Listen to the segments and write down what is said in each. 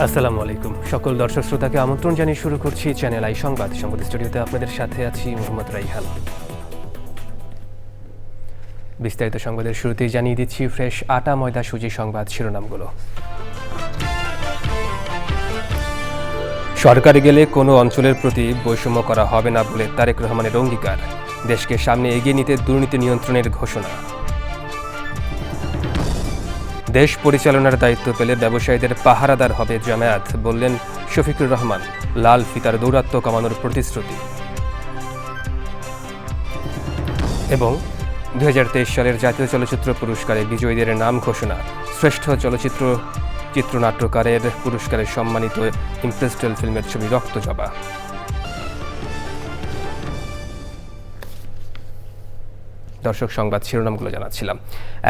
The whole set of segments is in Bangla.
আসসালামু আলাইকুম। সকল দর্শক শ্রোতাকে আমন্ত্রণ জানিয়ে শুরু করছি চ্যানেল আই সংবাদ স্টুডিওতে আপনাদের সাথে আছি মোহাম্মদ রাইহান। বিস্তারিত সংবাদের শুরুতেই জানিয়ে দিচ্ছি ফ্রেশ আটা ময়দা সুজি সংবাদ শিরোনামগুলো। সরকারে গেলে কোনো অঞ্চলের প্রতি বৈষম্য করা হবে না বলে তারেক রহমানের অঙ্গীকার। দেশকে সামনে এগিয়ে নিতে দুর্নীতি নিয়ন্ত্রণের ঘোষণা। দেশ পরিচালনার দায়িত্ব পেলে ব্যবসায়ীদের পাহারাদার হবে জামায়াত, বললেন শফিকুর রহমান। লাল ফিতার দৌরাত্ম্য কমানোর প্রতিশ্রুতি। এবং 2023 সালের জাতীয় চলচ্চিত্র পুরস্কারে বিজয়ীদের নাম ঘোষণা। শ্রেষ্ঠ চলচ্চিত্র চিত্রনাট্যকারের পুরস্কারে সম্মানিত ইমপ্রেস্টেল ফিল্মের ছবি রক্তজবা। দর্শক, সংবাদ শিরোনামগুলো জানাচ্ছিলাম।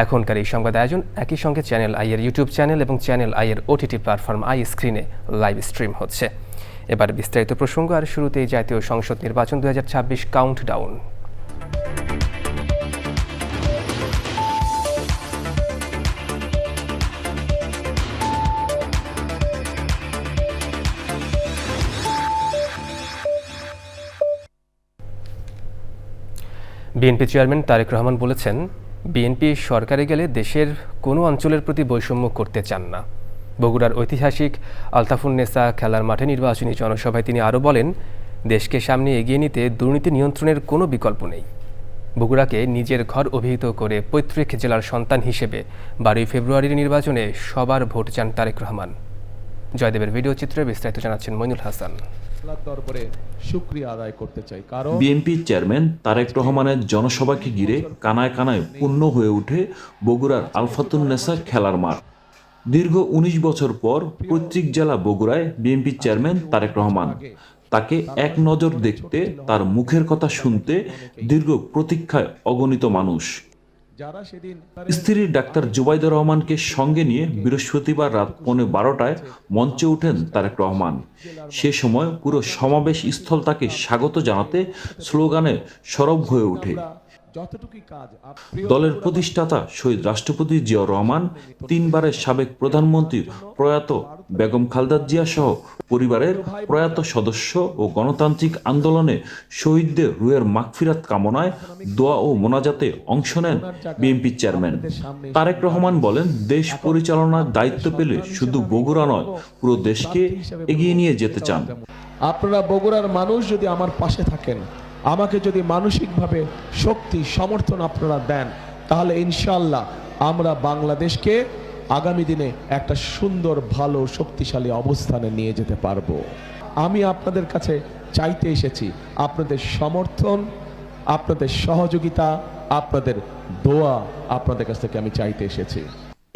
এখনকার এই সংবাদ আয়োজন একই সঙ্গে চ্যানেল আই এর ইউটিউব চ্যানেল এবং চ্যানেল আই এর ওটিটি প্ল্যাটফর্ম আই স্ক্রিনে লাইভ স্ট্রিম হচ্ছে। এবার বিস্তারিত প্রসঙ্গ, আর শুরুতেই জাতীয় সংসদ নির্বাচন 2026 countdown. BNP chairman Tarique Rahman বলেছেন, বিএনপি সরকারে গেলে দেশের কোনো অঞ্চলের প্রতি বৈষম্য করতে চান না। বগুড়ার ঐতিহাসিক আলতাফুন্নেসা খেলার মাঠে নির্বাচনী জনসভায় তিনি আরও বলেন, দেশকে সামনে এগিয়ে নিতে দুর্নীতি নিয়ন্ত্রণের কোনো বিকল্প নেই। বগুড়াকে নিজের ঘর অভিহিত করে পৈতৃক জেলার সন্তান হিসেবে 12 ফেব্রুয়ারির নির্বাচনে সবার ভোট চান তারেক রহমান। জয়দেবের ভিডিও চিত্রে বিস্তারিত জানাচ্ছেন মইনুল হাসান। বিএনপি চেয়ারম্যান তারেক রহমানের জনসভাকে ঘিরে কানায় কানায় পূর্ণ হয়ে ওঠে বগুড়ার আলফাতুন্নেসা খেলার মাঠ। দীর্ঘ 19 বছর পর পৈতৃক জেলা বগুড়ায় বিএনপি চেয়ারম্যান তারেক রহমান। তাকে এক নজর দেখতে, তার মুখের কথা শুনতে দীর্ঘ প্রতীক্ষায় অগণিত মানুষ। স্ত্রী ডাক্তার জুবাইদা রহমানকে সঙ্গে নিয়ে বৃহস্পতিবার রাত 11:15টায় মঞ্চে ওঠেন তারেক রহমান। সে সময় পুরো সমাবেশ স্থল তাকে স্বাগত জানাতে স্লোগানে সরব হয়ে ওঠে। দলের প্রতিষ্ঠাতা শহীদ রাষ্ট্রপতি জিয়াউর রহমান, 3 বারের সাবেক প্রধানমন্ত্রী প্রয়াত বেগম খালেদা জিয়া সহ পরিবারের প্রয়াত সদস্য ও গণতান্ত্রিক আন্দোলনে শহীদদের রুহের মাগফিরাত কামনায় দোয়া ও মোনাজাতে অংশ নেন বিএনপি চেয়ারম্যান তারেক রহমান। বলেন, দেশ পরিচালনার দায়িত্ব পেলে শুধু বগুড়া নয়, পুরো দেশকে এগিয়ে নিয়ে যেতে চান। আপনারা বগুড়ার মানুষ যদি আমার পাশে থাকেন, আমাকে যদি মানসিকভাবে শক্তি সমর্থন আপনারা দেন, তাহলে ইনশাআল্লাহ আমরা বাংলাদেশকে আগামী দিনে একটা সুন্দর, ভালো, শক্তিশালী অবস্থানে নিয়ে যেতে পারবো। আমি আপনাদের কাছে চাইতে এসেছি আপনাদের সমর্থন, আপনাদের সহযোগিতা, আপনাদের দোয়া আপনাদের কাছ থেকে আমি চাইতে এসেছি।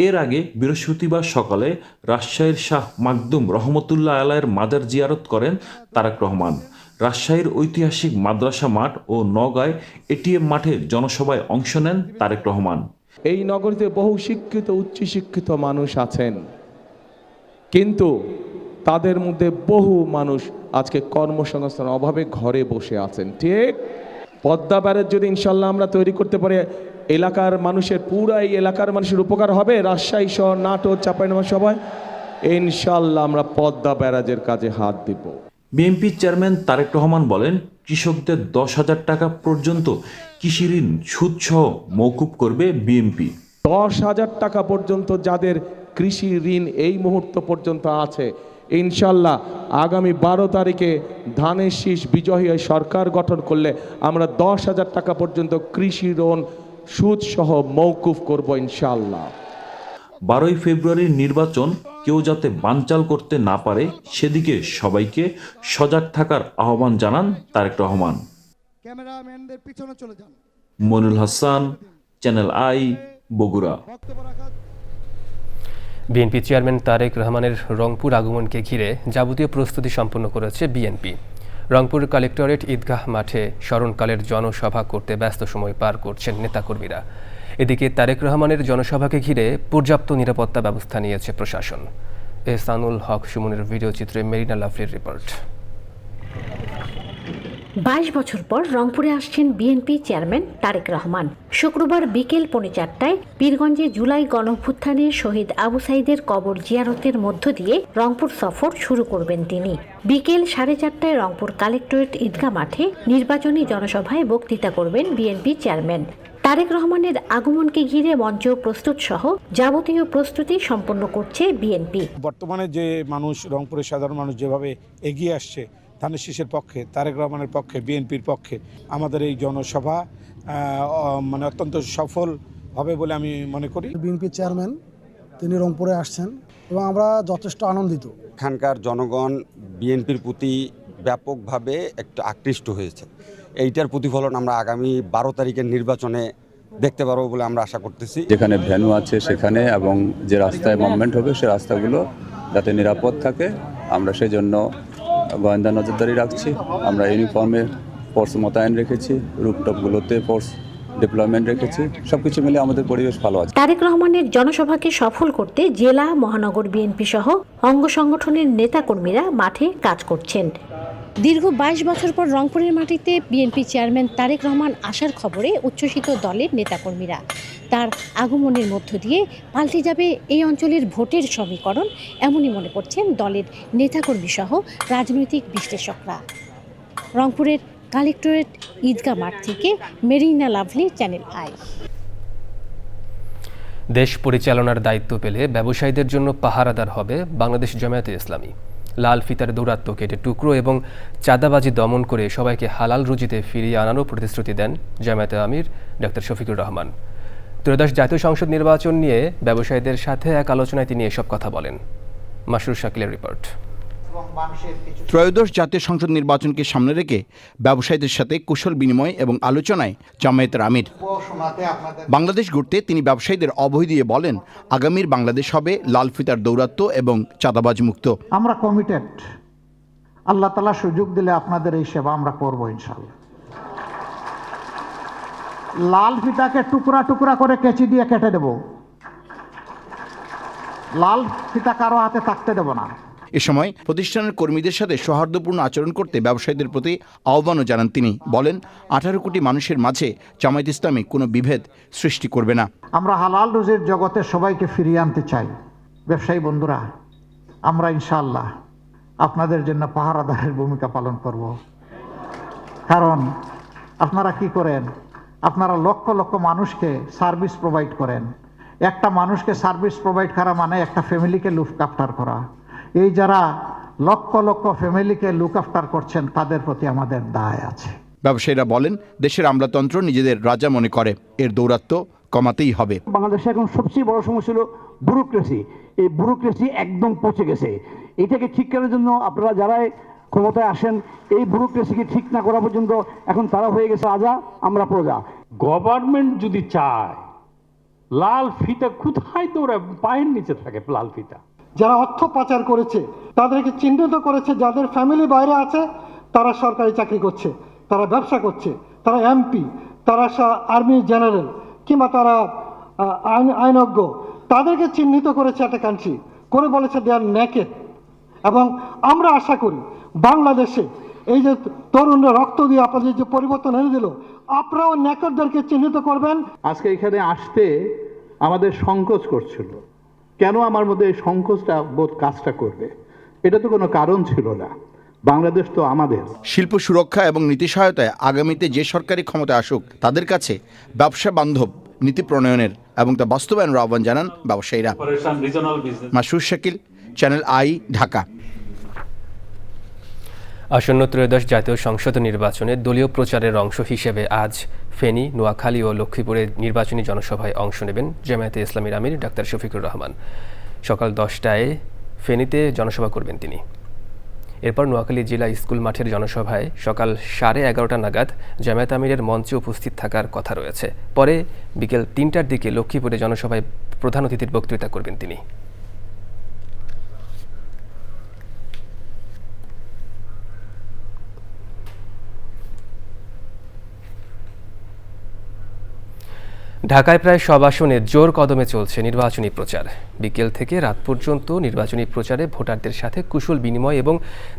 এর আগে বৃহস্পতিবার সকালে রাজশাহীর শাহ মাকদুম রহমতুল্লাহ আলাইয়ের মাজার জিয়ারত করেন তারেক রহমান। রাজশাহীর ঐতিহাসিক মাদ্রাসা মাঠ ও নওগাঁয় এটিএম মাঠে জনসভায় অংশ নেন তারেক রহমান। এই নগরীতে বহু শিক্ষিত, উচ্চশিক্ষিত মানুষ আছেন, কিন্তু তাদের মধ্যে বহু মানুষ আজকে কর্মসংস্থানের অভাবে ঘরে বসে আছেন। ঠিক পদ্মা ব্যারেজ যদি ইনশাল্লাহ আমরা তৈরি করতে পারি, এলাকার মানুষের, পুরাই এলাকার মানুষের উপকার হবে। রাজশাহী শহর, নাটোর, চাঁপাইনবাবগঞ্জ সবাই ইনশাল্লাহ আমরা পদ্মা ব্যারাজের কাজে হাত দিব। বিএনপি চেয়ারম্যান তারেক রহমান বলেন, কৃষকদের 10,000 টাকা পর্যন্ত কৃষি ঋণ সুদসহ মওকুফ করবে বিএনপি। 10,000 টাকা পর্যন্ত যাদের কৃষি ঋণ এই মুহূর্ত পর্যন্ত আছে, ইনশাল্লাহ আগামী 12 তারিখে ধানের শীষ বিজয়ী সরকার গঠন করলে আমরা 10,000 টাকা পর্যন্ত কৃষি ঋণ সুদসহ মওকুফ করব ইনশাল্লাহ। 12 ফেব্রুয়ারির নির্বাচন কেউ যাতে বানচাল করতে না পারে, সেদিকে সবাইকে সজাগ থাকার আহ্বান জানান তারেক রহমান। ক্যামেরাম্যানদের পিছনে চলে যান। Mainul Hasan, channel I, Bogura. BNP chairman Tarique রহমানের রংপুর আগমনকে ঘিরে যাবতীয় প্রস্তুতি সম্পন্ন করেছে বিএনপি। রংপুর কালেক্টরেট ঈদগাহ মাঠে স্মরণকালের জনসভা করতে ব্যস্ত সময় পার করছেন নেতাকর্মীরা। এদিকে তারেক রহমানের জনসভাকে ঘিরে পর্যাপ্ত নিরাপত্তা ব্যবস্থা নিয়েছে প্রশাসন। এহসানুল হক সুমনের ভিডিও চিত্রে মেরিনা লাভলির রিপোর্ট। 22 বছর পর রংপুরে আসছেন বিএনপি চেয়ারম্যান তারেক রহমান। শুক্রবার বিকেল 4:30টায় পীরগঞ্জে জুলাই গণঅভ্যুত্থানে শহীদ আবু সাইদের কবর জিয়ারতের মধ্য দিয়ে রংপুর সফর শুরু করবেন তিনি। বিকেল 4:30টায় রংপুর কালেক্টরেট ঈদগাহ মাঠে নির্বাচনী জনসভায় বক্তৃতা করবেন বিএনপি চেয়ারম্যান। তারেক রহমানের আগমনকে ঘিরে মঞ্চ প্রস্তুত সহ যাবতীয় প্রস্তুতি সম্পন্ন করছে বিএনপি। বর্তমানে যে মানুষ, রংপুরের সাধারণ মানুষ যেভাবে এগিয়ে আসছে ধানের শীষের পক্ষে, তারেক রহমানের পক্ষে, বিএনপির পক্ষে, আমাদের এই জনসভা অত্যন্ত সফল হবে বলে আমি মনে করি। বিএনপির চেয়ারম্যান তিনি রংপুরে আসছেন এবং আমরা যথেষ্ট আনন্দিত। এখানকার জনগণ বিএনপির প্রতি ব্যাপকভাবে একটু আকৃষ্ট হয়েছে। এইটার প্রতিফলন আমরা আগামী 12 তারিখের নির্বাচনে দেখতে পারবো বলে আমরা আশা করতেছি। যেখানে ভ্যানু আছে সেখানে এবং যে রাস্তায় মুভমেন্ট হবে সে রাস্তাগুলো যাতে নিরাপদ থাকে, আমরা সেই জন্য গোয়েন্দা নজরদারি রাখছি। আমরা ইউনিফর্মে ফোর্স মোতায়েন রেখেছি, রুফটপগুলোতে ফোর্স ডিপ্লয়মেন্ট রেখেছি। সবকিছু মিলে আমাদের পরিবেশ ভালো আছে। তারেক রহমানের জনসভাকে সফল করতে জেলা, মহানগর বিএনপি সহ অঙ্গ সংগঠনের নেতাকর্মীরা মাঠে কাজ করছেন। দীর্ঘ 22 বছর পর রংপুরের মাটিতে বিএনপি চেয়ারম্যান তারেক রহমান আসার খবরে উচ্ছ্বসিত দলের নেতাকর্মীরা। তার আগমনের মধ্য দিয়ে পাল্টে যাবে এই অঞ্চলের ভোটের সমীকরণ, এমনই মনে করছেন দলের নেতাকর্মী সহ রাজনৈতিক বিশ্লেষকরা। রংপুরের কালেক্টরেট ঈদগাহ মাঠ থেকে মেরিনা লাভলি, চ্যানেল আই। দেশ পরিচালনার দায়িত্ব পেলে ব্যবসায়ীদের জন্য পাহারাদার হবে বাংলাদেশ জামায়াতে ইসলামী। লাল ফিতার দৌরাত্ম্য কেটে টুকরো এবং চাঁদাবাজি দমন করে সবাইকে হালাল রুজিতে ফিরিয়ে আনারও প্রতিশ্রুতি দেন জামায়াতে আমির ডক্টর শফিকুর রহমান। ত্রয়োদশ জাতীয় সংসদ নির্বাচন নিয়ে ব্যবসায়ীদের সাথে এক আলোচনায় তিনি এসব কথা বলেন। মাসরুর শাকিলের রিপোর্ট। ত্রয়োদশ জাতীয় সংসদ নির্বাচনকে সামনে রেখে ব্যবসায়ীদের সাথে কুশল বিনিময় এবং আলোচনায় জামায়াতের আমির। বাংলাদেশ গড়তে তিনি ব্যবসায়ীদের অভয় দিয়ে বলেন, আগামীর বাংলাদেশ হবে লাল ফিতার দৌরাত্ম্য এবং চাঁদাবাজ মুক্ত। আমরা কমিটেড, আল্লাহ তাআলা সুযোগ দিলে আপনাদের এই সেবা আমরা করব ইনশাআল্লাহ। লাল ফিতাকে টুকরা টুকরা করে কেচি দিয়ে কেটে দেব, লাল ফিতা কারো হাতে থাকতে দেব না। এ সময় প্রতিষ্ঠানের কর্মীদের সাথে সৌহার্দ্যপূর্ণ আচরণ করতে ব্যবসায়ীদের প্রতি আহ্বানও জানান তিনি। বলেন, 18 কোটি মানুষের মাঝে জামায়াত ইসলামী কোনো বিভেদ সৃষ্টি করবে না। আমরা হালাল রুজির জগতে সবাইকে ফিরিয়ে আনতে চাই। ব্যবসায়ী বন্ধুরা, আমরা ইনশাআল্লাহ আপনাদের জন্য পাহারাদারের ভূমিকা পালন করব। কারণ আপনারা কি করেন? আপনারা লক্ষ লক্ষ মানুষকে সার্ভিস প্রোভাইড করেন। একটা মানুষকে সার্ভিস প্রোভাইড করা মানে একটা ফ্যামিলিকে লুক আফটার করা। এই যারা লক্ষ লক্ষ ফ্যামিলিকে লুক আফটার করছেন তাদের প্রতি আমাদের দায় আছে। ব্যবসায়ীরা বলেন, দেশের আমলাতন্ত্র নিজেদের রাজা মনে করে, এর দৌরাত্ম্য কমাতেই হবে। বাংলাদেশে এখন সবচেয়ে বড় সমস্যা হলো ব্যুরোক্রেসি। এই ব্যুরোক্রেসি একদম পচে গেছে। এটাকে ঠিক করার জন্য আপনারা যারাই ক্ষমতায় আসেন, এই ব্যুরোক্রেসিকে ঠিক না করা পর্যন্ত এখন তারা হয়ে গেছে রাজা, আমরা প্রজা। গভর্নমেন্ট যদি চায়, লাল ফিতা কোথায় তো ওরা পায়ের নিচে থাকে। লাল ফিতা যারা অর্থ পাচার করেছে তাদেরকে চিহ্নিত করেছে, যাদের ফ্যামিলি বাইরে আছে তারা সরকারি চাকরি করছে, তারা ব্যবসা করছে, তারা এমপি, তারা আর্মি জেনারেল কিংবা তারা আইনজ্ঞ, তাদেরকে চিহ্নিত করেছে একটা কান্ট্রি করে, বলেছে দে আর নেকেড। এবং আমরা আশা করি বাংলাদেশে এই যে তরুণরা রক্ত দিয়ে আপনাদের যে পরিবর্তন এনে দিল, আপনারাও নেকেডদেরকে চিহ্নিত করবেন। আজকে এখানে আসতে আমাদের সংকোচ করছিল। কেন আমার মধ্যে এই সংকোচটা বোধ কাজটা করবে? এটা তো কোনো কারণ ছিল না। বাংলাদেশ তো আমাদের। শিল্প সুরক্ষা এবং নীতি সহায়তায় আগামীতে যে সরকারি ক্ষমতা আসুক তাদের কাছে ব্যবসা বান্ধব নীতি প্রণয়নের এবং তা বাস্তবায়নের আহ্বান জানান ব্যবসায়ীরা। Masrur Shakil, channel I, Dhaka. আসন্ন ত্রয়োদশ জাতীয় সংসদ নির্বাচনে দলীয় প্রচারের অংশ হিসেবে আজ ফেনী, নোয়াখালী ও লক্ষ্মীপুরে নির্বাচনী জনসভায় অংশ নেবেন জামায়াতে ইসলামীর আমির ডাক্তার শফিকুর রহমান। সকাল 10টায় ফেনীতে জনসভা করবেন তিনি। এরপর নোয়াখালী জেলা স্কুল মাঠের জনসভায় সকাল 11:30 নাগাদ জামায়াত আমিরের মঞ্চে উপস্থিত থাকার কথা রয়েছে। পরে বিকেল 3টার দিকে লক্ষ্মীপুরে জনসভায় প্রধান অতিথির বক্তৃতা করবেন তিনি। ঢাকায় প্রায় সব আসনে জোর কদমে চলছে নির্বাচনী প্রচার। বিকেল থেকে রাত পর্যন্ত নির্বাচনী প্রচারে ভোটারদের সাথে কুশল বিনিময় এবং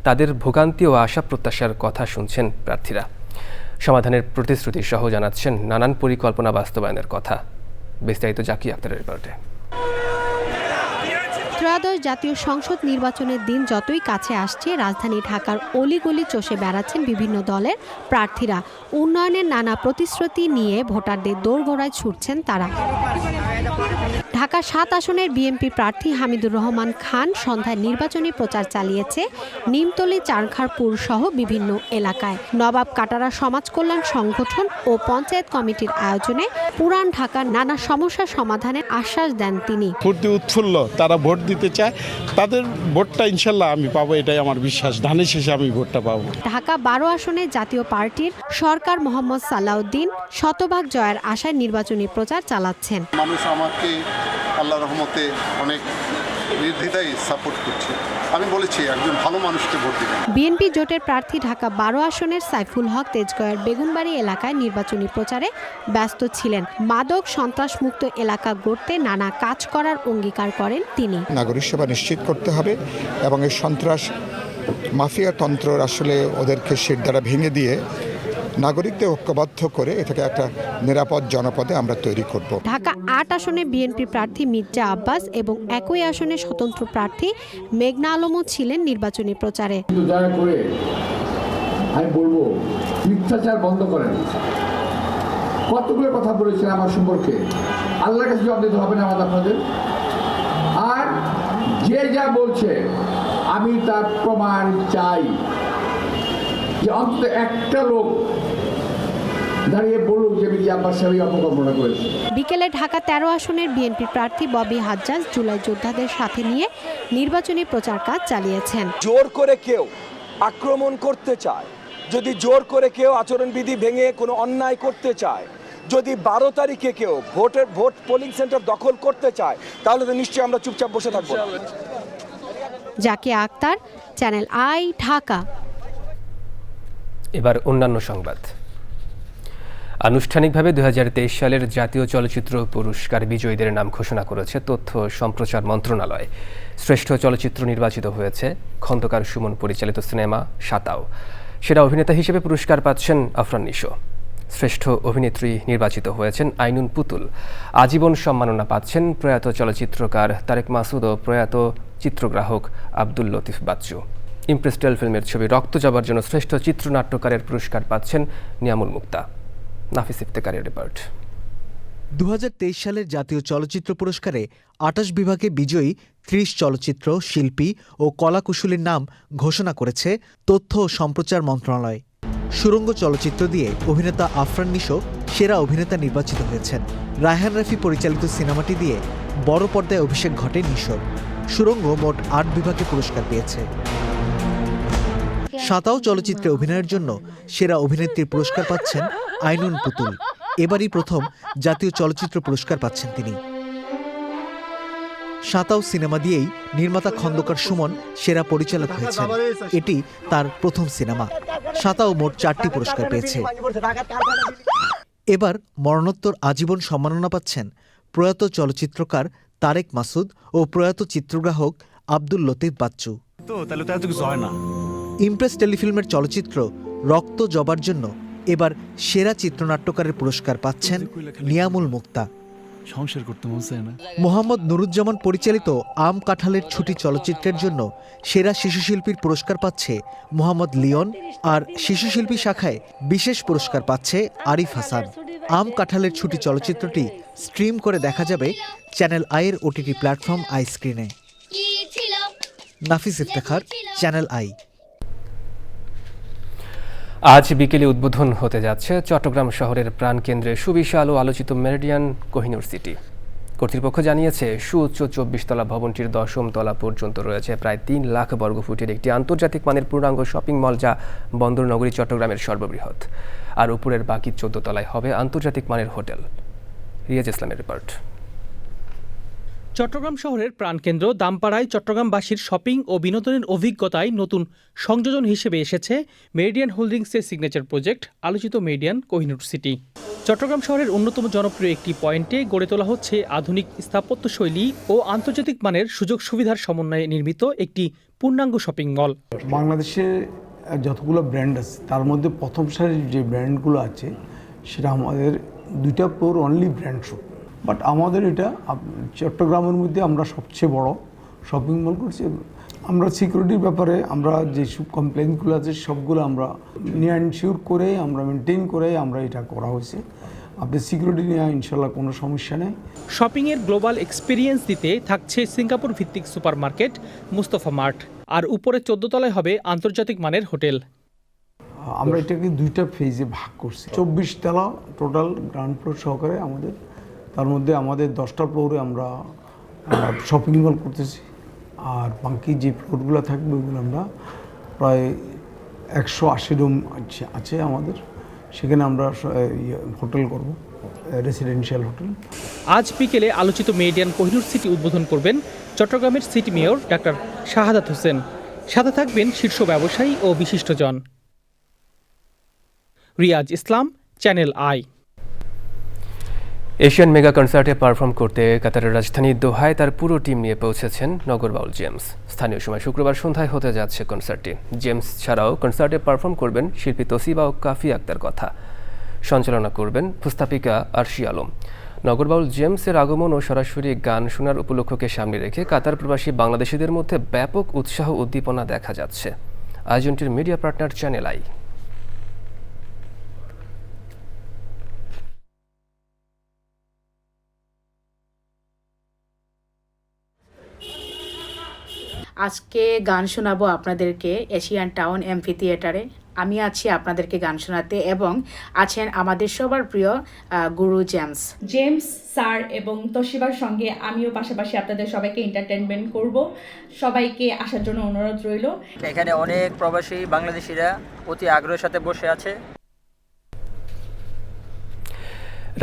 তাদের ভোগান্তি ও আশা প্রত্যাশার কথা শুনছেন প্রার্থীরা। সমাধানের প্রতিশ্রুতি সহ জানাচ্ছেন নানান পরিকল্পনা বাস্তবায়নের কথা। বিস্তারিত জাকি আক্তারের রিপোর্টে। ত্রয়োদশ জাতীয় সংসদ নির্বাচনের দিন যতই কাছে আসছে, রাজধানী ঢাকার অলিগলি চষে বেড়াচ্ছেন বিভিন্ন দলের প্রার্থীরা। উন্নয়নের নানা প্রতিশ্রুতি নিয়ে ভোটারদের দোরগোড়ায় ছুটছেন তারা। ঢাকা ৭ আসনের বিএনপি প্রার্থী হামিদুর রহমান খান সন্ধ্যায় নির্বাচনী প্রচার চালিয়েছে নিমতলী, চারখারপুর সহ বিভিন্ন এলাকায়। নবাব কাটারা সমাজ কল্যাণ সংগঠন ও পঞ্চায়েত কমিটির আয়োজনে পুরান ঢাকার নানা সমস্যা সমাধানের আশ্বাস দেন তিনি। ফুর্তি উৎফুল্ল, তারা ভোট দিতে চায়, তাদের ভোটটা ইনশাল্লাহ আমি পাবো, এটাই আমার বিশ্বাস। ধানের শেষে আমি ভোটটা পাবো। ঢাকা ১২ আসনে জাতীয় পার্টির সরকার মোহাম্মদ সালাউদ্দিন শতভাগ জয়ের আশায় নির্বাচনী প্রচার চালাচ্ছেন। মানুষ আমাকে আল্লাহর রহমতে অনেক নির্দ্বিধায় সাপোর্ট করছে। আমি বলেছি একজন ভালো মানুষকে ভোট দিবেন। বিএনপি জোটের প্রার্থী ঢাকা ১২ আসনের সাইফুল হক তেজগাঁওয়ের বেগুনবাড়ি এলাকায় নির্বাচনী প্রচারে ব্যস্ত ছিলেন। মাদক সন্ত্রাসমুক্ত এলাকা গড়তে নানা কাজ করার অঙ্গীকার করেন তিনি। নাগরিক সেবা নিশ্চিত করতে হবে এবং এই সন্ত্রাস মাফিয়া তন্ত্র আসলে ওদেরকে শির দ্বারা ভেঙে দিয়ে নাগরিকদের ঐক্যবদ্ধ করে এটাকে একটা নিরাপদ জনপদে আমরা তৈরি করব। ঢাকা ৮ আসনে বিএনপি প্রার্থী মির্জা আব্বাস এবং একই আসনে স্বতন্ত্র প্রার্থী মেঘনা আলমও ছিলেন নির্বাচনী প্রচারে। দয়া করে আমি বলবো, মিথ্যাচার বন্ধ করেন। কতগুলো কথা বলেছেন আমার সম্পর্কে, আল্লাহর কাছে জবাব দিতে হবে না আমাদের আপনাদের। আর যে যা বলছে আমি তার প্রমাণ চাই, যে অন্তত একটা লোক দাঁড়িয়ে বলুক যে মির্জা আব্বাস সাহেব অপকল্পনা করেছে। বিকেলে ঢাকা ১৩ আসনের বিএনপি প্রার্থী ববি হাজ্জাজ জুলাই যোদ্ধাদের সাথে নিয়ে নির্বাচনী প্রচার কাজ চালিয়েছেন। জোর করে কেউ আক্রমণ করতে চায়, যদি জোর করে কেউ আচরণবিধি ভেঙে কোনো অন্যায় করতে চায়, যদি 12 তারিখে কেউ ভোট পোলিং সেন্টার দখল করতে চায়, তাহলে তো নিশ্চয়ই আমরা চুপচাপ বসে থাকবো। Zakia Akter, channel I, Dhaka. এবার অন্যান্য সংবাদ। আনুষ্ঠানিকভাবে ২০২৩ সালের জাতীয় চলচ্চিত্র পুরস্কার বিজয়ীদের নাম ঘোষণা করেছে তথ্য সম্প্রচার মন্ত্রণালয়। শ্রেষ্ঠ চলচ্চিত্র নির্বাচিত হয়েছে খন্দকার সুমন পরিচালিত সিনেমা সাতাও। সেরা অভিনেতা হিসেবে পুরস্কার পাচ্ছেন আফরান নিশো। শ্রেষ্ঠ অভিনেত্রী নির্বাচিত হয়েছেন আইনুন পুতুল। আজীবন সম্মাননা পাচ্ছেন প্রয়াত চলচ্চিত্রকার তারেক মাসুদ ও প্রয়াত চিত্রগ্রাহক আব্দুল লতিফ বাচ্চু। ইমপ্রেস টেলিফিল্মের ছবি রক্ত যাবার জন্য শ্রেষ্ঠ চিত্রনাট্যকারের পুরস্কার পাচ্ছেন নিয়ামুল মুক্তা। নাফিস ইফতেখারের রিপোর্ট। ২০২৩ সালের জাতীয় চলচ্চিত্র পুরস্কারে ২৮ বিভাগে বিজয়ী ৩০ চলচ্চিত্র, শিল্পী ও কলাকুশলীর নাম ঘোষণা করেছে তথ্য ও সম্প্রচার মন্ত্রণালয়। সুরঙ্গ চলচ্চিত্র দিয়ে অভিনেতা আফরান নিশো সেরা অভিনেতা নির্বাচিত হয়েছেন। রায়হান রাফি পরিচালিত সিনেমাটি দিয়ে বড় পর্দায় অভিষেক ঘটে নিশোর। সুরঙ্গ মোট ৮ বিভাগে পুরস্কার পেয়েছে। সাতাও চলচ্চিত্রে অভিনয়ের জন্য সেরা অভিনেত্রীর পুরস্কার পাচ্ছেন আইনুন পুতুল। এবারই প্রথম জাতীয় চলচ্চিত্র পুরস্কার পাচ্ছেন তিনি। সাতাও সিনেমা দিয়েই নির্মাতা খন্দকার সুমন সেরা পরিচালক হয়েছেন। এটি তার প্রথম সিনেমা। সাতাও মোট ৪টি পুরস্কার পেয়েছে। এবার মরণোত্তর আজীবন সম্মাননা পাচ্ছেন প্রয়াত চলচ্চিত্রকার তারেক মাসুদ ও প্রয়াত চিত্রগ্রাহক আব্দুল লতিফ বাচ্চু। ইমপ্রেস টেলিফিল্মের চলচ্চিত্র রক্ত জবার জন্য এবার সেরা চিত্রনাট্যকারের পুরস্কার পাচ্ছেন নিয়ামুল মুক্তা। মোহাম্মদ নুরুজ্জামান পরিচালিত আম কাঁঠালের ছুটি চলচ্চিত্রের জন্য সেরা শিশুশিল্পীর পুরস্কার পাচ্ছে মোহাম্মদ লিওন, আর শিশুশিল্পী শাখায় বিশেষ পুরস্কার পাচ্ছে আরিফ হাসান। আম কাঁঠালের ছুটি চলচ্চিত্রটি স্ট্রিম করে দেখা যাবে চ্যানেল আইয়ের ওটিটি প্ল্যাটফর্ম আই স্ক্রিনে। নাফিস ইফতেখার, চ্যানেল আই। আজ বিকেলে উদ্বোধন হতে যাচ্ছে চট্টগ্রাম শহরের প্রাণকেন্দ্রে সুবিশাল ও আলোচিত মেরিডিয়ান কোহিনুর সিটি। কর্তৃপক্ষ জানিয়েছে সুউচ্চ ২৪ তলা ভবনটির ১০ম তলা পর্যন্ত রয়েছে প্রায় ৩ লাখ বর্গফুটের একটি আন্তর্জাতিক মানের পূর্ণাঙ্গ শপিং মল, যা বন্দর নগরী চট্টগ্রামের সর্ববৃহৎ। আর উপরের বাকি ১৪ তলায় হবে আন্তর্জাতিক মানের হোটেল। রিয়াজ ইসলামের রিপোর্ট। চট্টগ্রাম শহরের প্রাণকেন্দ্র দামপাড়ায় চট্টগ্রামবাসীর শপিং ও বিনোদনের অভিজ্ঞতায় নতুন সংযোজন হিসেবে এসেছে মেরিডিয়ান হোল্ডিংসের সিগনেচার প্রজেক্ট আলোচিত মেরিডিয়ান কোহিনুর সিটি। চট্টগ্রাম শহরের অন্যতম জনপ্রিয় একটি পয়েন্টে গড়ে তোলা হচ্ছে আধুনিক স্থাপত্যশৈলী ও আন্তর্জাতিক মানের সুযোগ সুবিধার সমন্বয়ে নির্মিত একটি পূর্ণাঙ্গ শপিং মল। বাংলাদেশে যতগুলো ব্র্যান্ড আছে তার মধ্যে প্রথম সারির যে ব্র্যান্ডগুলো আছে সেটা আমাদের 2টা floor only brand shop. But আমাদের এটা চট্টগ্রামের মধ্যে আমরা সবচেয়ে বড় শপিং মল করছি। আমরা সিকিউরিটির ব্যাপারে আমরা যেসব কমপ্লেনগুলো আছে সবগুলো আমরা ইনশিওর করে আমরা মেনটেন করে আমরা এটা করা হয়েছে। আপনি সিকিউরিটি নিয়ে ইনশাল্লাহ কোনো সমস্যা নেই। শপিংয়ের গ্লোবাল এক্সপিরিয়েন্স দিতে থাকছে সিঙ্গাপুর ভিত্তিক সুপারমার্কেট মুস্তফা মার্ট, আর উপরে 14 তলায় হবে আন্তর্জাতিক মানের হোটেল। আমরা এটাকে 2টা ফেজে ভাগ করছি। 24 তলা টোটাল গ্রাউন্ড ফ্লোর সহকারে আমাদের, তার মধ্যে আমাদের 10টা ফ্লোরে আমরা শপিং মল করতেছি, আর বাকি যে ফ্লোরগুলো থাকবে ওগুলো আমরা প্রায় 180 রুম আছে আমাদের, সেখানে আমরা হোটেল করব, রেসিডেন্সিয়াল হোটেল। আজ বিকেলে আলোচিত মেরিডিয়ান কোহিনুর সিটি উদ্বোধন করবেন চট্টগ্রামের city mayor doctor Shahadat Hossain. সাথে থাকবেন শীর্ষ ব্যবসায়ী ও বিশিষ্টজন। রিয়াজ ইসলাম, চ্যানেল আই। এশিয়ান মেগা কনসার্টে পারফর্ম করতে কাতারের রাজধানী দোহায় তার পুরো টিম নিয়ে পৌঁছেছেন নগরবাউল জেমস। স্থানীয় সময় শুক্রবার সন্ধ্যায় হতে যাচ্ছে কনসার্টটি। জেমস ছাড়াও কনসার্টে পারফর্ম করবেন শিল্পী তসিবা ও কাফি আক্তার কথা। সঞ্চালনা করবেন উপস্থাপিকা আরশি আলম। নগরবাউল জেমসের আগমন ও সরাসরি গান শোনার উপলক্ষকে সামনে রেখে কাতার প্রবাসী বাংলাদেশিদের মধ্যে ব্যাপক উৎসাহ উদ্দীপনা দেখা যাচ্ছে। আয়োজনটির মিডিয়া পার্টনার চ্যানেল আই। আজকে গান শোনাবো আপনাদেরকে এশিয়ান টাউন এমফি থিয়েটারে। আমি আছি আপনাদেরকে গান শোনাতে, এবং আছেন আমাদের সবার প্রিয় গুরু জেমস স্যার এবং তোশিবার সঙ্গে আমিও পাশাপাশি আপনাদের সবাইকে এন্টারটেনমেন্ট করব। সবাইকে আসার জন্য অনুরোধ রইল। এখানে অনেক প্রবাসী বাংলাদেশিরা অতি আগ্রহের সাথে বসে আছে।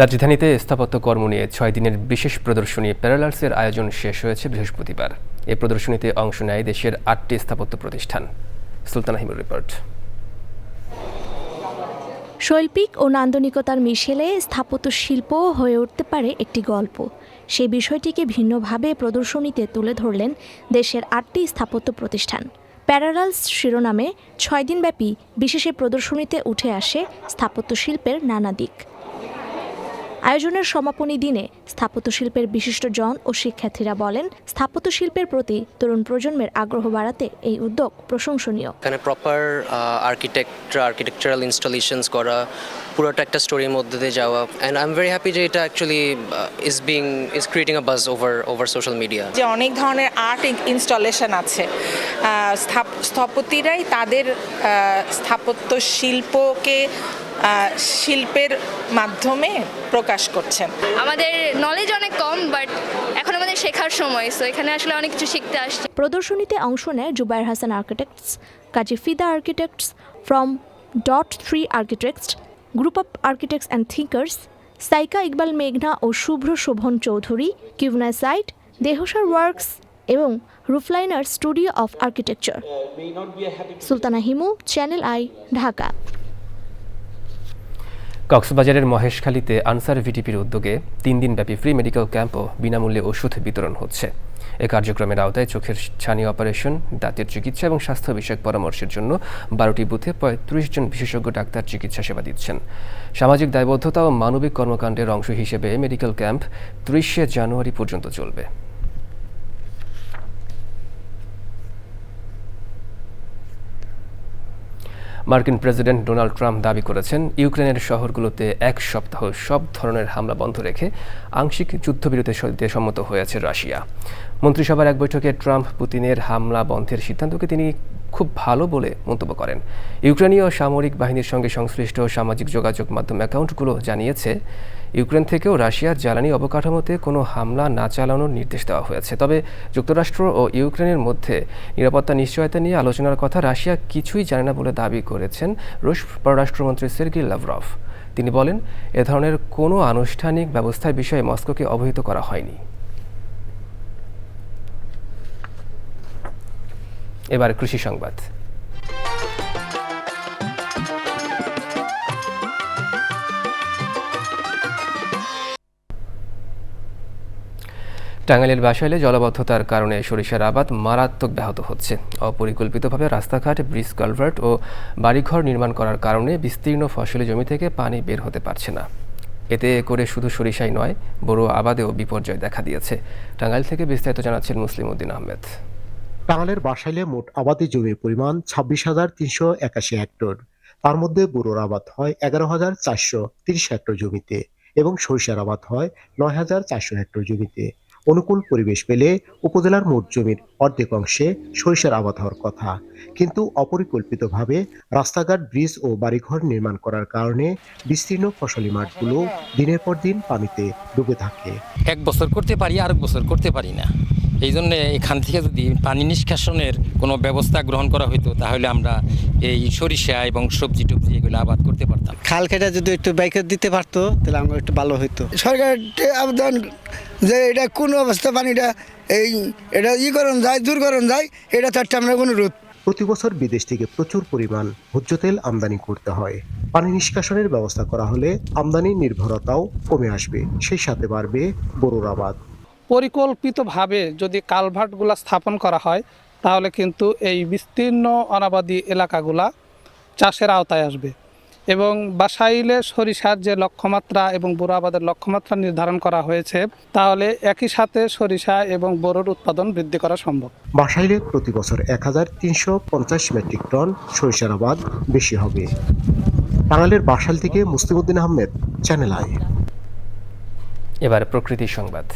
রাজধানীতে স্থাপত্য কর্ম নিয়ে 6 দিনের বিশেষ প্রদর্শনী প্যারালালসের আয়োজন শেষ হয়েছে বৃহস্পতিবার। এই প্রদর্শনীতে অংশ নেয় দেশের 8টি স্থাপত্য প্রতিষ্ঠান। সুলতানা হিমুর রিপোর্ট। শৈল্পিক ও নান্দনিকতার মিশেলে স্থাপত্য শিল্প হয়ে উঠতে পারে একটি গল্প। সেই বিষয়টিকে ভিন্নভাবে প্রদর্শনীতে তুলে ধরলেন দেশের 8টি স্থাপত্য প্রতিষ্ঠান। প্যারালালস শিরোনামে 6 দিনব্যাপী বিশেষ প্রদর্শনীতে উঠে আসে স্থাপত্য শিল্পের নানা দিক। আয়োজনের সমাপনী দিনে স্থাপত্য শিল্পের বিশিষ্টজন ও শিক্ষার্থীরা বলেন, স্থাপত্য শিল্পের প্রতি তরুণ প্রজন্মের আগ্রহ বাড়াতে এই উদ্যোগ প্রশংসনীয়। এখানে প্রপার আর্কিটেকচারাল ইনস্টলেশনস করা, পুরোটা একটা স্টোরির মধ্যে দিয়ে যাওয়া, and I am very happy যে এটা অ্যাকচুয়ালি ইজ ক্রিয়েটিং আ বাজ ওভার সোশ্যাল মিডিয়া। যে অনেক ধরনের আর্ট ইনস্টলেশন আছে, স্থপতিরাই তাদের স্থাপত্য শিল্পকে শিল্পের মাধ্যমে প্রকাশ করছেন। আমাদের নলেজ অনেক কম, বাট এখন আমাদের শেখার সময়, সো এখানে আসলে অনেক কিছু শিখতে আসছে। প্রদর্শনীতে অংশ নেয় Zubair Hasan architects, Kazi Fida architects, from .3 architects, group of architects and thinkers, Saika Iqbal মেঘনা ও শুভ্র শোভন চৌধুরী, কিউবনা সাইট, দেহসার ওয়ার্কস এবং Roofliner studio of architecture. Sultana Himu, channel I, Dhaka. কক্সবাজারের মহেশখালীতে আনসার ভিটিপির উদ্যোগে 3 দিনব্যাপী ফ্রি মেডিকেল ক্যাম্প ও বিনামূল্যে ওষুধ বিতরণ হচ্ছে। এই কার্যক্রমের আওতায় চোখের ছানি অপারেশন, দাঁতের চিকিৎসা এবং স্বাস্থ্য বিষয়ক পরামর্শের জন্য 12টি বুথে 35 জন বিশেষজ্ঞ ডাক্তার চিকিৎসা সেবা দিচ্ছেন। সামাজিক দায়বদ্ধতা ও মানবিক কর্মকাণ্ডের অংশ হিসেবে মেডিকেল ক্যাম্প 30শে জানুয়ারি পর্যন্ত চলবে। মার্কিন প্রেসিডেন্ট ডোনাল্ড ট্রাম্প দাবি করেছেন, ইউক্রেনের শহরগুলোতে 1 সপ্তাহ সব ধরনের হামলা বন্ধ রেখে আংশিক যুদ্ধবিরতি দিতে সম্মত হয়েছে রাশিয়া। মন্ত্রিসভার এক বৈঠকে ট্রাম্প পুতিনের হামলা বন্ধের সিদ্ধান্তকে তিনি খুব ভালো বলে মন্তব্য করেন। ইউক্রেনীয় সামরিক বাহিনীর সঙ্গে সংশ্লিষ্ট সামাজিক যোগাযোগ মাধ্যম অ্যাকাউন্টগুলো জানিয়েছে, ইউক্রেন থেকেও রাশিয়ার জ্বালানি অবকাঠামোতে কোনো হামলা না চালানোর নির্দেশ দেওয়া হয়েছে। তবে যুক্তরাষ্ট্র ও ইউক্রেনের মধ্যে নিরাপত্তা নিশ্চয়তা নিয়ে আলোচনার কথা রাশিয়া কিছুই জানে না বলে দাবি করেছেন রুশ পররাষ্ট্রমন্ত্রী সের্গেই লাভরভ। তিনি বলেন, এ ধরনের কোনো আনুষ্ঠানিক ব্যবস্থার বিষয়ে মস্কোকে অবহিত করা হয়নি। এবার কৃষি সংবাদ। টাঙ্গাইলের বাসাইলে জলাবদ্ধতার কারণে সরিষার আবাদ মারাত্মক ব্যাহত হচ্ছে। অপরিকল্পিতভাবে রাস্তাঘাট, ব্রিজ, কালভার্ট ও বাড়িঘর নির্মাণ করার কারণে বিস্তীর্ণ ফসলি জমি থেকে পানি বের হতে পারছে না। এতে করে শুধু সরিষাই নয়, বড় আবাদেও বিপর্যয় দেখা দিয়েছে। টাঙ্গাইল থেকে বিস্তারিত জানাচ্ছেন মুসলিম উদ্দিন আহমেদ। টাঙ্গাইলের বাসাইলে মোট আবাদি জমির পরিমাণ 26,381 হেক্টর। তার মধ্যে বোরোর আবাদ হয় 11,430 হেক্টর জমিতে এবং সরিষার আবাদ হয় 9,400 হেক্টর জমিতে। অনুকূল পরিবেশ পেলে উপজেলার মোট জমির অর্ধেক অংশে সরিষার আবাদ হওয়ার কথা, কিন্তু অপরিকল্পিতভাবে রাস্তাঘাট, ব্রিজ ও বাড়িঘর নির্মাণ করার কারণে বিস্তীর্ণ ফসলি মাঠগুলো দিনের পর দিন পানিতে ডুবে থাকে। এক বছর করতে পারি, আরেক বছর করতে পারি না। এই জন্য এখান থেকে যদি পানি নিষ্কাশনের কোনো ব্যবস্থা গ্রহণ করা হতো তাহলে আমরা এই সরিষা এবং সবজি টবজি এগুলো আবাদ করতে পারতাম। খাল কেটে যদি একটু বাইকে দিতে পারতো তাহলে আমরা একটু ভালো হতো। সরকারের আবেদন যে এটা কোন অবস্থা পানিটা এটা করণ যায়, দূরকরণ যায়, এটা তো একটা আমরা অনুরোধ। প্রতি বছর বিদেশ থেকে প্রচুর পরিমাণ ভোজ্য তেল আমদানি করতে হয়। পানি নিষ্কাশনের ব্যবস্থা করা হলে আমদানি নির্ভরতাও কমে আসবে, সেই সাথে বাড়বে বোরোর আবাদ। পরিকল্পিতভাবে যদি কালভার্টগুলো স্থাপন করা হয় তাহলে কিন্তু এই বিস্তীর্ণ অনাবাদী এলাকাগুলা চাষের আওতায় আসবে এবং বাসাইলে সরিষার যে লক্ষ্যমাত্রা এবং বোরো আবাদের লক্ষ্যমাত্রা নির্ধারণ করা হয়েছে তাহলে একই সাথে সরিষা এবং বোরোর উৎপাদন বৃদ্ধি করা সম্ভব। বাসাইলে প্রতি বছর 1,350 মেট্রিক টন সরিষার আবাদ বেশি হবে। টাঙ্গাইলের বাসাইল থেকে মুসলিম উদ্দিন আহমেদ, চ্যানেল আই। এবার প্রকৃতি সংবাদ।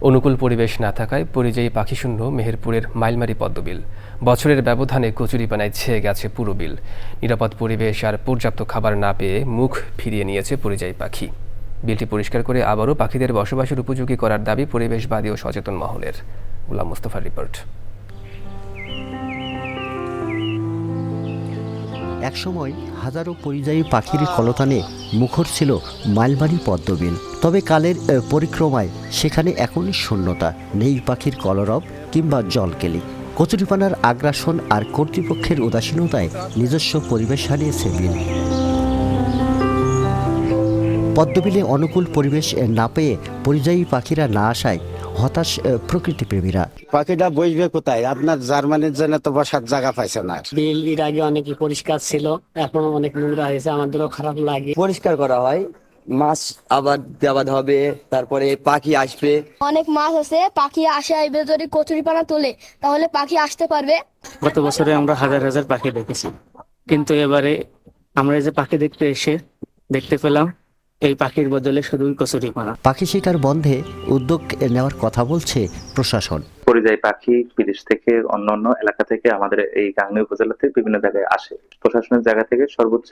অনুকূল পরিবেশ না থাকায় পরিযায়ী পাখিশূন্য মেহেরপুরের মাইলমারি পদ্মবিল। বছরের ব্যবধানে কচুরিপানায় ছেয়ে গেছে পুরো বিল। নিরাপদ পরিবেশ আর পর্যাপ্ত খাবার না পেয়ে মুখ ফিরিয়ে নিয়েছে পরিযায়ী পাখি। বিলটি পরিষ্কার করে আবারও পাখিদের বসবাসের উপযোগী করার দাবি পরিবেশবাদী ও সচেতন মহলের। গোলাম মোস্তফার রিপোর্ট। একসময় হাজারো পরিযায়ী পাখির কলতানে মুখর ছিল মাইলমারি পদ্মবিল। তবে কালের পরিক্রমায় সেখানে এখন শূন্যতা, নেই পাখির কলরব কিংবা জলকেলি। কচুরিপানার আগ্রাসন আর কর্তৃপক্ষের উদাসীনতায় নিজস্ব পরিবেশ হারিয়েছে বিল। পদ্মবিলে অনুকূল পরিবেশ না পেয়ে পরিযায়ী পাখিরা না আসায় হতাশ প্রকৃতিপ্রেমীরা। পাখিটা বসবে কোথায়? আপনার জার্মানির জন্য তো বসার জায়গা পাইছে না। বিল এর আগে অনেক পরিষ্কার ছিল, এখন অনেক নোংরা হয়েছে, আমাদেরও খারাপ লাগে। পরিষ্কার করা হয়, মাছ আবাদ হবে, তারপরে পাখি আসবে। অনেক মাছ আছে, পাখি আসে, যদি কচুরিপানা তোলে তাহলে পাখি আসতে পারবে। গত বছরে আমরা হাজার হাজার পাখি দেখেছি, কিন্তু এবারে আমরা যে পাখি দেখতে পেলাম এই পাখির বদলে শুধুই কচুরিপানা। পাখি শিকার বন্ধে উদ্যোগ নেওয়ার কথা বলছে প্রশাসন। পরিযায়ী পাখি বিদেশ থেকে অন্যান্য এলাকা থেকে আমাদের এই গাংনী উপজেলাতে বিভিন্ন জায়গায় আসে। প্রশাসনের জায়গা থেকে সর্বোচ্চ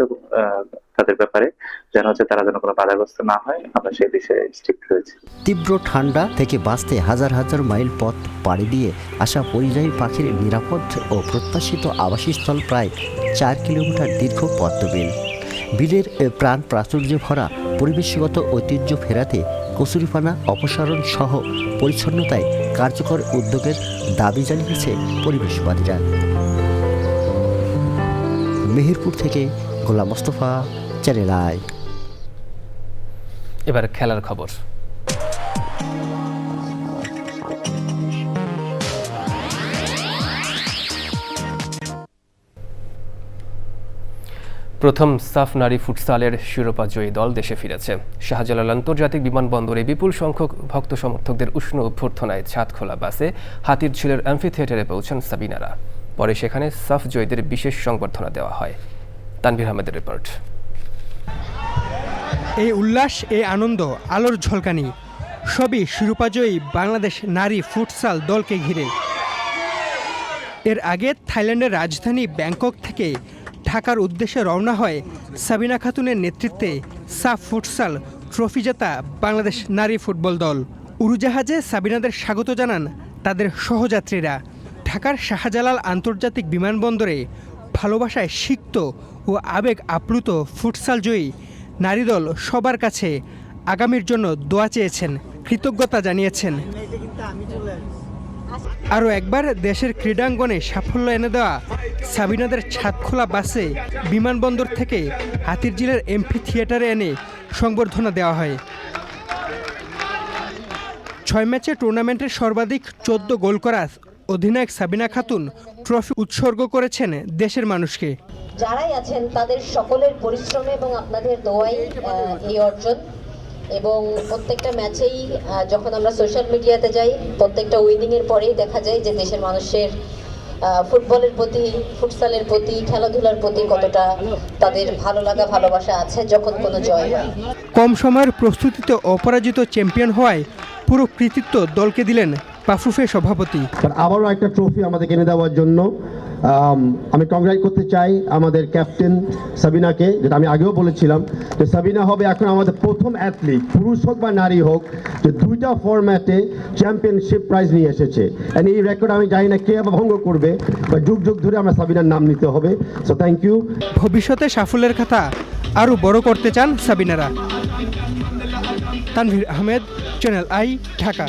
তাদের ব্যাপারে যেন হচ্ছে তারা যেন কোনো বাধাগ্রস্ত না হয়, আমরা সেই বিষয়ে স্ট্রিক্ট হয়েছি। তীব্র ঠান্ডা থেকে বাঁচতে হাজার হাজার মাইল পথ পাড়ি দিয়ে আসা পরিযায়ী পাখির নিরাপদ ও প্রত্যাশিত আবাসস্থল প্রায় 4 কিলোমিটার দীর্ঘ পদ্মবিল। বিলের প্রাণ প্রাচুর্যে ভরা পরিবেশগত ঐতিহ্য ফেরাতে কচুরিপানা অপসারণ সহ পরিচ্ছন্নতায় কার্যকর উদ্যোগের দাবি জানিয়েছে পরিবেশবাদীরা। মেহেরপুর থেকে গোলাম মোস্তফা, চ্যানেল আই। এবার খেলার খবর। প্রথম সাফ নারী ফুটসালের শিরোপা জয়ী দল দেশে ফিরেছে। শাহজালাল আন্তর্জাতিক বিমানবন্দরে বিপুল সংখ্যক ভক্ত সমর্থকদের উষ্ণ অভ্যর্থনায় ছাদখোলা বাসে হাতিরঝিলের অ্যাম্ফি থিয়েটারে পৌঁছান সাবিনারা। পরে সেখানে সাফ জয়ীদের বিশেষ সংবর্ধনা দেওয়া হয়। তানভীর আহমেদের রিপোর্ট। এই উল্লাস, এই আনন্দ, আলোর ঝলকানি সবই শিরোপাজয়ী বাংলাদেশ নারী ফুটসাল দলকে ঘিরে। এর আগে থাইল্যান্ডের রাজধানী ব্যাংকক থেকে ঢাকার উদ্দেশ্যে রওনা হয় সাবিনা খাতুনের নেতৃত্বে সাফ ফুটসাল ট্রফি জেতা বাংলাদেশ নারী ফুটবল দল। উড়োজাহাজে সাবিনাদের স্বাগত জানান তাদের সহযাত্রীরা। ঢাকার শাহজালাল আন্তর্জাতিক বিমানবন্দরে ভালোবাসায় সিক্ত ও আবেগ আপ্লুত ফুটসাল জয়ী নারী দল সবার কাছে আগামীর জন্য দোয়া চেয়েছেন, কৃতজ্ঞতা জানিয়েছেন। আরও একবার দেশের ক্রীড়াঙ্গনে সাফল্য এনে দেওয়া সাবিনাদের ছাদখোলা বাসে বিমানবন্দর থেকে হাতিরঝিলের এমফি থিয়েটারে এনে সংবর্ধনা দেওয়া হয়। 6 ম্যাচে টুর্নামেন্টের সর্বাধিক 14 গোল করা অধিনায়ক সাবিনা খাতুন ট্রফি উৎসর্গ করেছেন দেশের মানুষকে। যারাই আছেন তাদের সকলের পরিশ্রমে এবং আপনাদের দোয়াই এই অর্জন। এবং প্রত্যেকটা ম্যাচেই যখন আমরা সোশ্যাল মিডিয়াতে যাই, প্রত্যেকটা উইনিংয়ের পরেই দেখা যায় যে দেশের মানুষের ফুটবলের প্রতি, ফুটসালের প্রতি, খেলাধুলার প্রতি কতটা তাদের ভালো লাগা, ভালোবাসা আছে যখন কোনো জয় হয়। কম সময়ের প্রস্তুতিতে অপরাজিত চ্যাম্পিয়ন হওয়ায় পুরো কৃতিত্ব দলকে দিলেন পাফুফে সভাপতি। আবারও একটা ট্রফি আমাদের কিনে দেওয়ার জন্য আমি কংগ্রেট করতে চাই আমাদের ক্যাপ্টেন সাবিনাকে, যেটা আমি আগেও বলেছিলাম যে সাবিনা হবে এখন আমাদের প্রথম অ্যাথলিট, পুরুষ হোক বা নারী হোক, যে 2টা ফরম্যাটে চ্যাম্পিয়নশিপ প্রাইজ নিয়ে এসেছে। এন্ড এই রেকর্ড আমি জানি না কে ভঙ্গ করবে, বা যুগ যুগ ধরে আমরা সাবিনার নাম নিতে হবে। So thank you. ভবিষ্যতে সাফল্যের কথা আরও বড় করতে চান সাবিনারা। Tanvir Ahmed, channel I, Dhaka.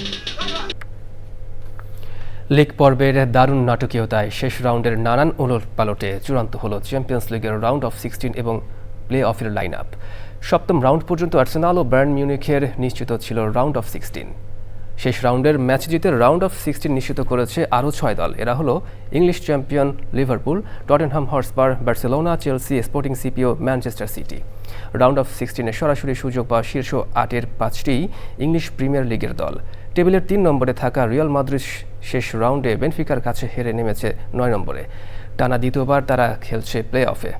League পর্বের দারুণ নাটকীয়তায় শেষ রাউন্ডের নানান ওলটপালটে চূড়ান্ত হলো চ্যাম্পিয়ন্স লিগের রাউন্ড অফ 16 এবং প্লে অফের লাইন আপ। সপ্তম রাউন্ড পর্যন্ত আর্সেনাল ও বায়ার্ন মিউনিখের নিশ্চিত ছিল রাউন্ড অফ 16। শেষ রাউন্ডের ম্যাচ জিতে রাউন্ড অফ 16 নিশ্চিত করেছে আরও 6 দল। এরা হলো English champion Liverpool, Tottenham Hotspur, Barcelona, Chelsea, Sporting CP ও ম্যানচেস্টার সিটি। রাউন্ড অফ 16-এ সরাসরি সুযোগ পাওয়া শীর্ষ 8-এর 5টিই ইংলিশ প্রিমিয়ার লিগের দল। টেবিলের 3 নম্বরে থাকা রিয়াল মাদ্রিদ শেষ রাউন্ডে বেনফিকার কাছে হেরে নেমেছে 9 নম্বরে। টানা দ্বিতীয়বার তারা খেলছে প্লে অফে।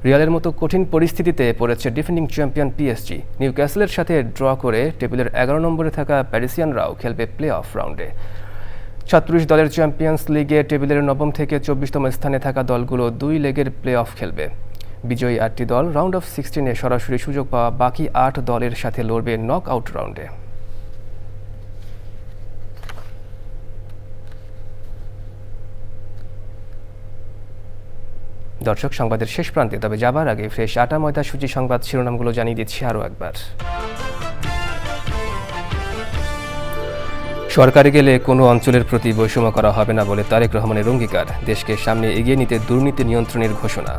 রিয়ালের মতো কঠিন পরিস্থিতিতে পড়েছে ডিফেন্ডিং চ্যাম্পিয়ন পিএসজি। নিউক্যাসলের সাথে ড্র করে টেবিলের 11 নম্বরে থাকা প্যারিসিয়ানরাও খেলবে প্লে অফ রাউন্ডে। 36 দলের চ্যাম্পিয়ন্স লিগে টেবিলের 9ম থেকে 24তম স্থানে থাকা দলগুলো 2 লেগের প্লে অফ খেলবে। বিজয়ী 8টি দল রাউন্ড অফ 16-এ সরাসরি সুযোগ পাওয়া বাকি 8 দলের সাথে লড়বে নক আউট রাউন্ডে। দর্শক, সংবাদের শেষ প্রান্তে, তবে যাবার আগে ফ্রেশ আটা ময়দা সূচি সংবাদ শিরোনামগুলো জানিয়ে দিচ্ছি আরও একবার। সরকারে গেলে কোনো অঞ্চলের প্রতি বৈষম্য করা হবে না বলে তারেক রহমানের অঙ্গীকার। দেশকে সামনে এগিয়ে নিতে দুর্নীতি নিয়ন্ত্রণের ঘোষণা।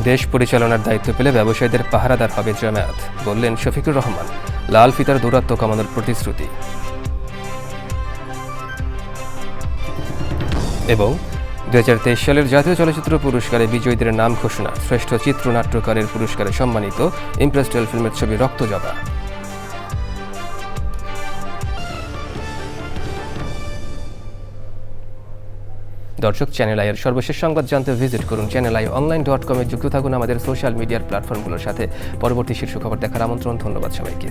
দেশ পরিচালনার দায়িত্ব পেলে ব্যবসায়ীদের পাহারাদার হবে জামায়াত, বললেন শফিকুর রহমান। লাল ফিতার দূরত্ব কমানোর প্রতিশ্রুতি। এবং 2023 সালের জাতীয় চলচ্চিত্র পুরস্কারে বিজয়ীদের নাম ঘোষণা। শ্রেষ্ঠ চিত্রনাট্যকারের পুরস্কারে সম্মানিত ইমপ্রেস 12 ফিল্মের ছবি রক্তজবা। দর্শক, চ্যানেল আইয়ের সর্বশেষ সংবাদ জানতে ভিজিট করুন channelionline.com-এ। যুক্ত থাকুন আমাদের সোশ্যাল মিডিয়ার প্ল্যাটফর্মগুলোর সাথে। পরবর্তী শীর্ষ খবর দেখার আমন্ত্রণ। ধন্যবাদ সবাইকে।